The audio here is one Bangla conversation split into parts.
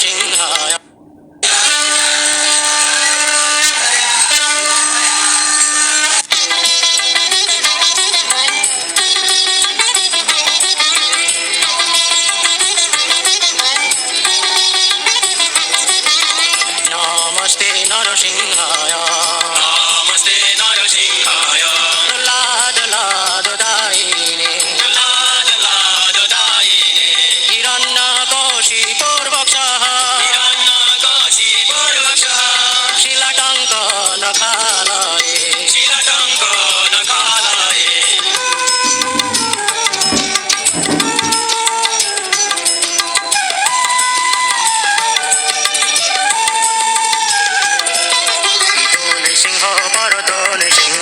নরসিংহায় নমস্তে নরসিংহায় নমস্তে নরসিংহায় লাদ লাদ দায়িনে লাদ লাদ দায়িনে হিরণ্যকশিপুর বক্ষঃ হিরণ্যকশিপুর বক্ষঃ শিলাটঙ্কন খালয়ে শিলাটঙ্কন কালয়ে নৃসিংহ পরত নৃসিংহ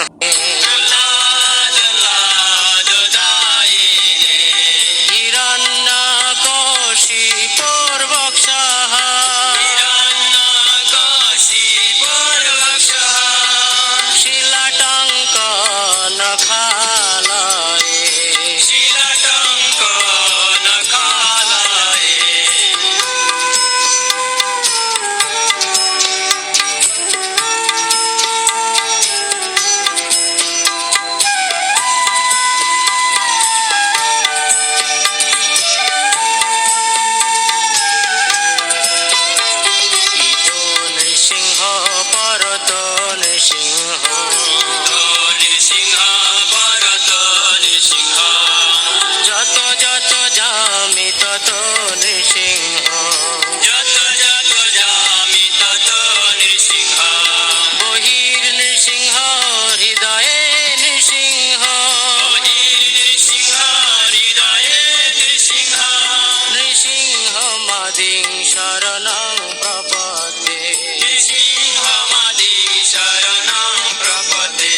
লাদ লাদ দায়িনে হিরণ্যকশিপুর বক্ষঃ হিরণ্যকশিপুর বক্ষঃ শিলাটঙ্কন খালয়ে শিলাটঙ্কন কালয়ে নৃসিংহ পরত নৃসিংহ নৃসিংহ ভরত নৃসিংহ যত যত যামি তত নৃসিংহ যত যত যামি তত নৃসিংহ বহির নৃসিংহ হৃদয়ে নৃসিংহ নৃসিংহ হৃদয়ে নৃসিংহ নৃসিংহ মাদিং শরণং প্রপদ্যে নৃসিংহ মাদি শরণং প্রপদে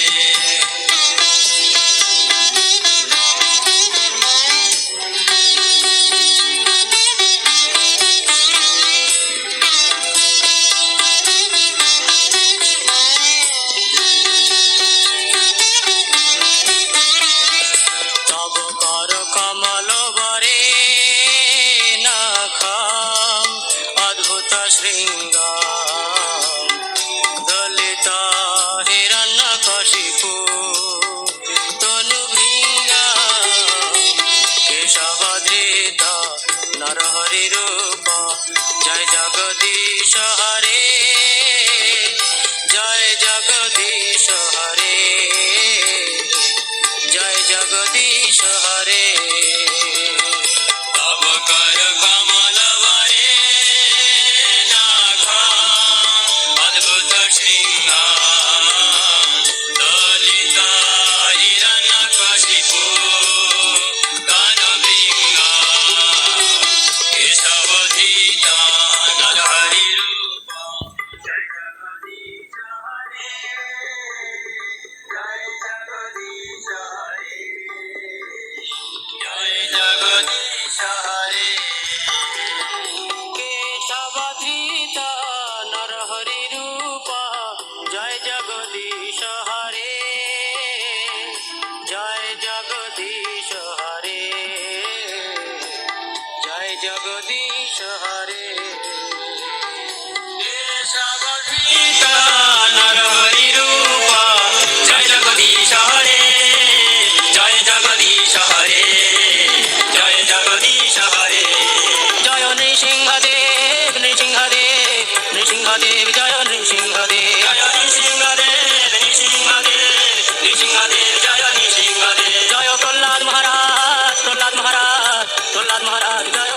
তব কর কমল বরে নখম অদ্ভুত শৃঙ্গ দলিত হিরণ্যকশিপু তনুভৃঙ্গ কেশবধৃত নরহরি রূপ জয় জগদীশ হরে জয় জগদীশ হরে জয় জগদীশ হরে তব কর কমল বরে নাখ অদ্ভুত সিংহ দলিত হিরণ্যকশিপু তনুভৃঙ্গ কেশবধৃত নরহরি রূপ জয় জগদীশ হরে জয় জগদীশ হরে জয় জগদীশ হরে কেশবধৃত নরহরি রূপ জয় জগদীশ হরে জয় জগদীশ হরে জয় জগদীশ হরে কেশবধৃত নরহরি রূপ জয় জগদীশ হরে জয় জগদীশ হরে জয় জগদীশ হরে জয় নৃসিংহদেব নৃসিংহদেব নৃসিংহদেব জয় নৃসিংহদেব জয় নৃসিংহদেব নৃসিংহদেব নৃসিংহদেব জয় নৃসিংহদেব জয় প্রহ্লাদ মহারাজ প্রহ্লাদ মহারাজ প্রহ্লাদ মহারাজ জয়